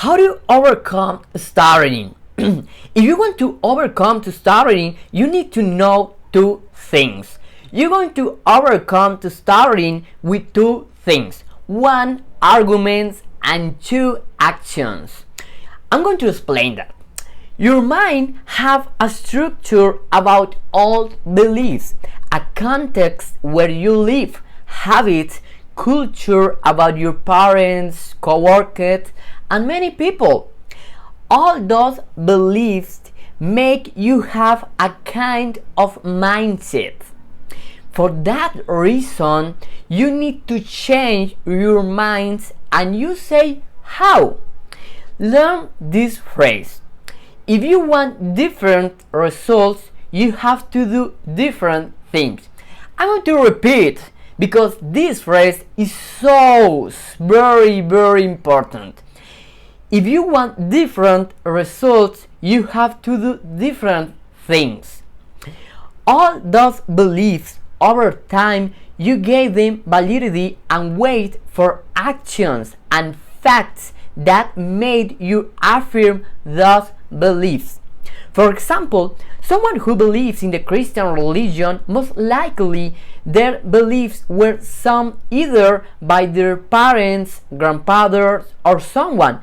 How do you overcome stuttering? If you want to overcome to stuttering, you need to know two things. You're going to overcome to stuttering with two things. One, arguments, and two, actions. I'm going to explain that. Your mind have a structure about all beliefs, a context where you live, habits, culture about your parents, co-workers, and many people. All those beliefs make you have a kind of mindset. For that reason, you need to change your minds, and you say how. Learn this phrase. If you want different results, you have to do different things. I'm going to repeat because this phrase is so very important. If you want different results, you have to do different things. All those beliefs, over time, you gave them validity and weight for actions and facts that made you affirm those beliefs. For example, someone who believes in the Christian religion, most likely their beliefs were some either by their parents, grandfathers, or someone,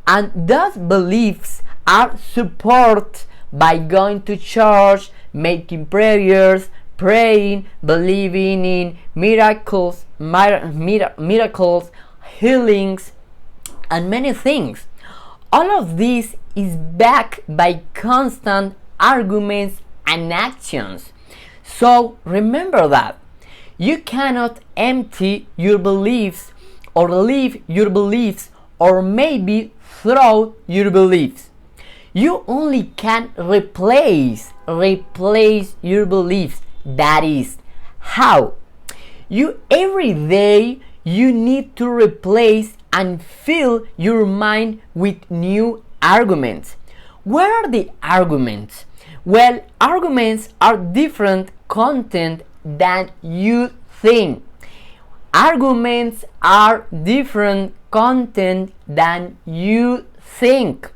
and those beliefs are supported by going to church, making prayers, praying, believing in miracles, healings, and many things. All of this is backed by constant arguments and actions. So remember that you cannot empty your beliefs or leave your beliefs or maybe throw your beliefs. You only can replace your beliefs. That is how. You every day you need to replace and fill your mind with new arguments. What are the arguments? Well, arguments are different content than you think. Arguments are different content than you think.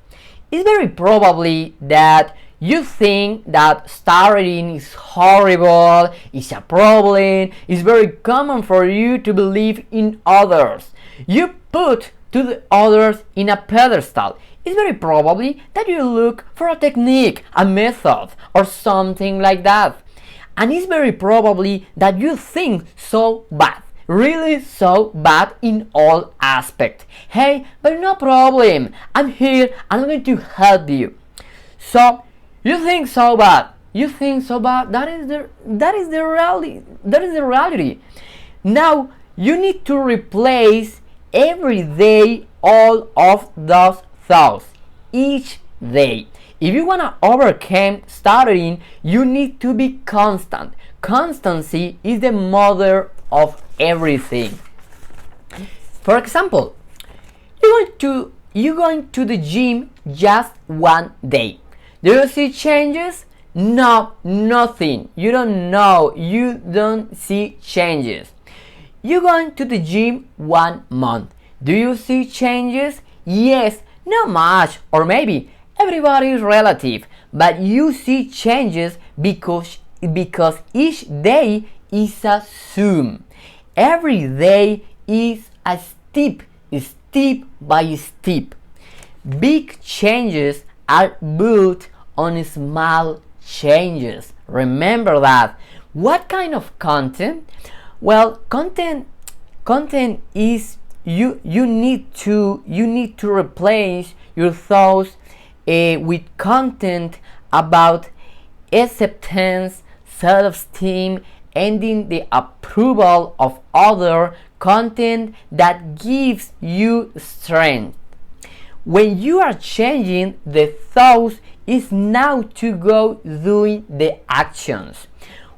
It's very probably that you think that stuttering is horrible, is a problem, it's very common for you to believe in others. You put to the others in a pedestal. It's very probably that you look for a technique, a method, or something like that. And it's very probably that you think so bad, really so bad in all aspects. Hey, but no problem, I'm here and I'm going to help you. So, you think so bad, that is the reality. Now, you need to replace every day all of those thoughts, each day. If you want to overcome stuttering, you need to be constant. Constancy is the mother of everything. For example, you're going to the gym just one day. Do you see changes? No, nothing. You don't know. You don't see changes. You're going to the gym 1 month. Do you see changes? Yes, not much, or maybe everybody is relative, but you see changes because each day is a zoom. Every day is a step by step. Big changes are built on small changes. Remember that. What kind of content? Well, content is you need to replace your thoughts with content about acceptance, self-esteem, ending the approval of other, content that gives you strength. When you are changing the thoughts, is now to go doing the actions.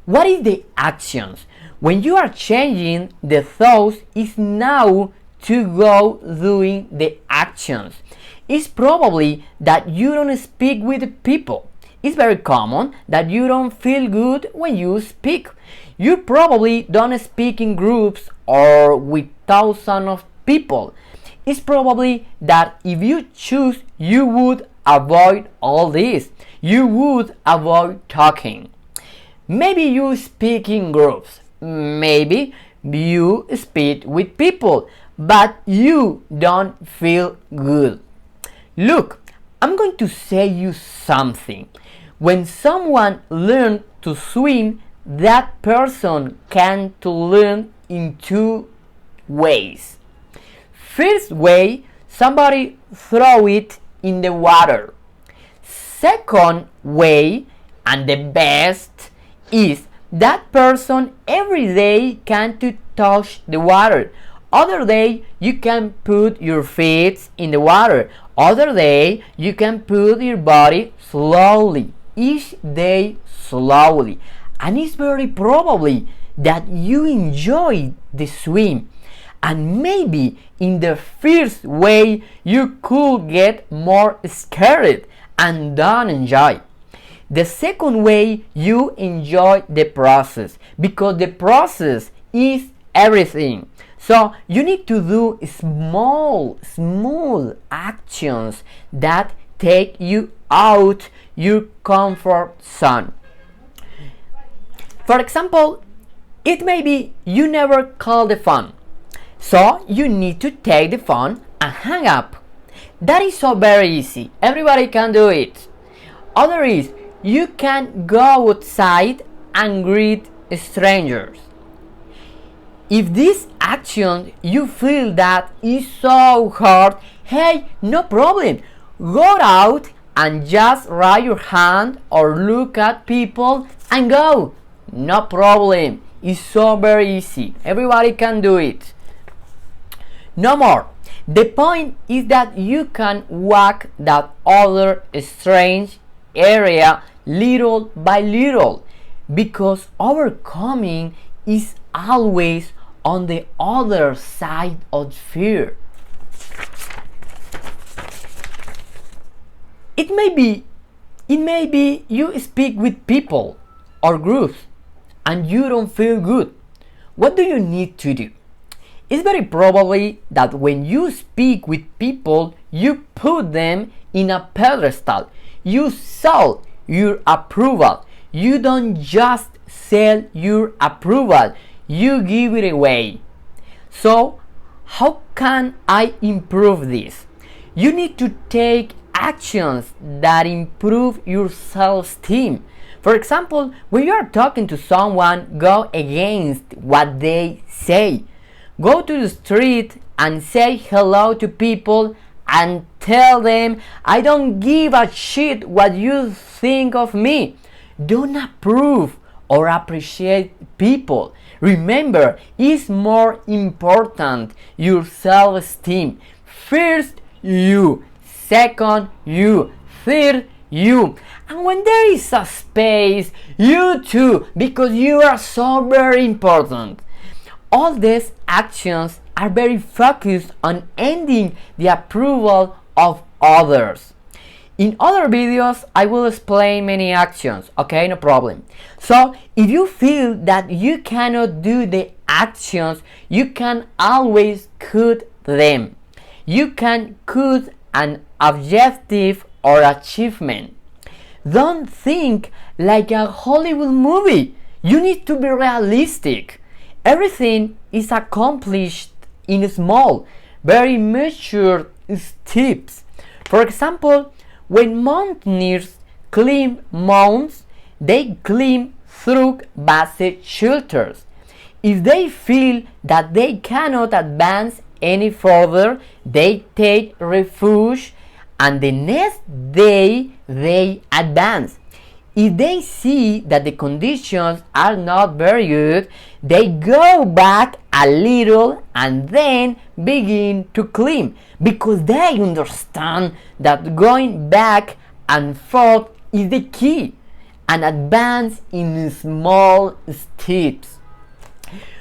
What is the actions? When you are changing the thoughts, is now to go doing the actions. It's probably that you don't speak with people. It's very common that you don't feel good when you speak. You probably don't speak in groups or with thousands of people. It's probably that if you choose, you would avoid all this. You would avoid talking. Maybe you speak in groups. Maybe you speak with people, but you don't feel good. Look, I'm going to say you something. When someone learns to swim, that person can to learn in two ways. First way, somebody throw it in the water. Second way, and the best, is that person every day can to touch the water. Other day you can put your feet in the water. Other day you can put your body slowly. Each day slowly. And it's very probably that you enjoy the swim. And maybe in the first way you could get more scared and don't enjoy. The second way, you enjoy the process, because the process is everything. So you need to do small actions that take you out your comfort zone. For example, it may be you never call the phone, so you need to take the phone and hang up. That is so very easy. Everybody can do it. Other is you can go outside and greet strangers. If this action you feel that is so hard, hey, no problem. Go out and just raise your hand or look at people and go. No problem. It's so very easy. Everybody can do it. No more. The point is that you can walk that other strange area little by little, because overcoming is always on the other side of fear. It may be you speak with people or groups and you don't feel good. What do you need to do? It's very probably that when you speak with people, you put them in a pedestal. You sell your approval. You don't just sell your approval, you give it away. So, how can I improve this? You need to take actions that improve your self-esteem. For example, when you are talking to someone, go against what they say. Go to the street and say hello to people and tell them, I don't give a shit what you think of me. Don't approve or appreciate people. Remember, it's more important your self-esteem. First you, second you, third you. And when there is a space, you too, because you are so very important. All these actions are very focused on ending the approval of others. In other videos, I will explain many actions, okay, no problem. So, if you feel that you cannot do the actions, you can always cut them. You can cut an objective or achievement. Don't think like a Hollywood movie. You need to be realistic. Everything is accomplished in small, very measured steps. For example, when mountaineers climb mountains, they climb through basic shelters. If they feel that they cannot advance any further, they take refuge and the next day they advance. If they see that the conditions are not very good, they go back a little and then begin to climb, because they understand that going back and forth is the key, and advance in small steps.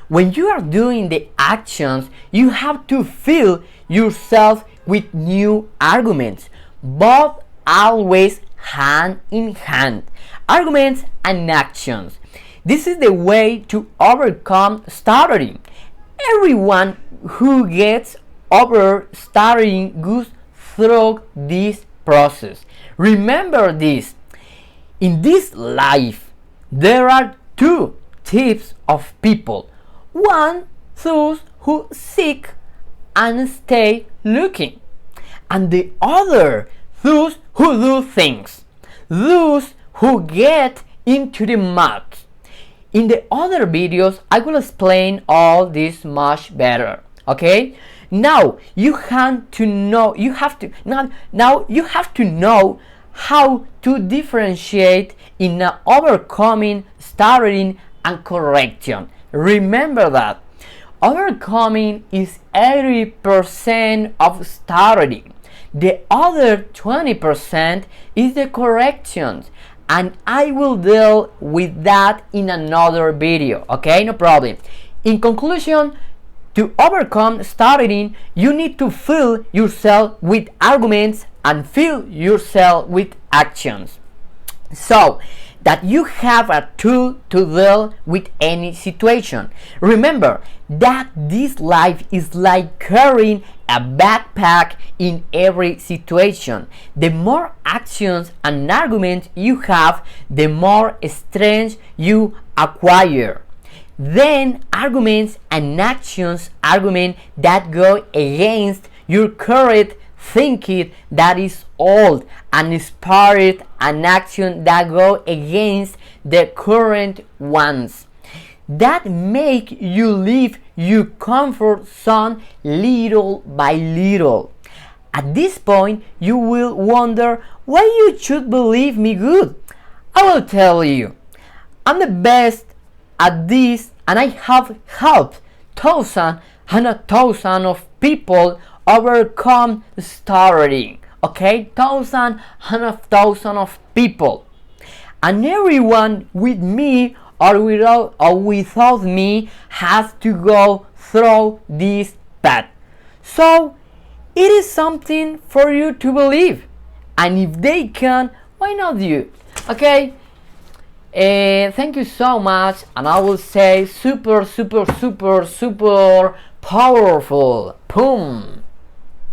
When you are doing the actions, you have to fill yourself with new arguments, both always hand in hand. Arguments and actions. This is the way to overcome stuttering. Everyone who gets over stuttering goes through this process. Remember this. In this life, there are two types of people. One, those who seek and stay looking. And the other, those who do things. Those who get into the mud. In the other videos, I will explain all this much better. Okay? Now you have to know how to differentiate in overcoming, stuttering, and correction. Remember that overcoming is 80% of stuttering. The other 20% is the corrections, and I will deal with that in another video. Okay, no problem. In conclusion, to overcome stuttering, you need to fill yourself with arguments and fill yourself with actions, so that you have a tool to deal with any situation. Remember that this life is like carrying a backpack in every situation. The more actions and arguments you have, the more strength you acquire. Then arguments and actions, argument that go against your current thinking that is old, and inspired an action that go against the current ones, that make you leave your comfort zone little by little. At this point you will wonder why you should believe me good. I will tell you, I'm the best at this, and I have helped thousands and thousands of people overcome stuttering. Okay, thousands and thousands of people, and everyone with me or without me has to go through this path. So it is something for you to believe, and if they can, why not you? Okay. Thank you so much, and I will say super powerful. Boom.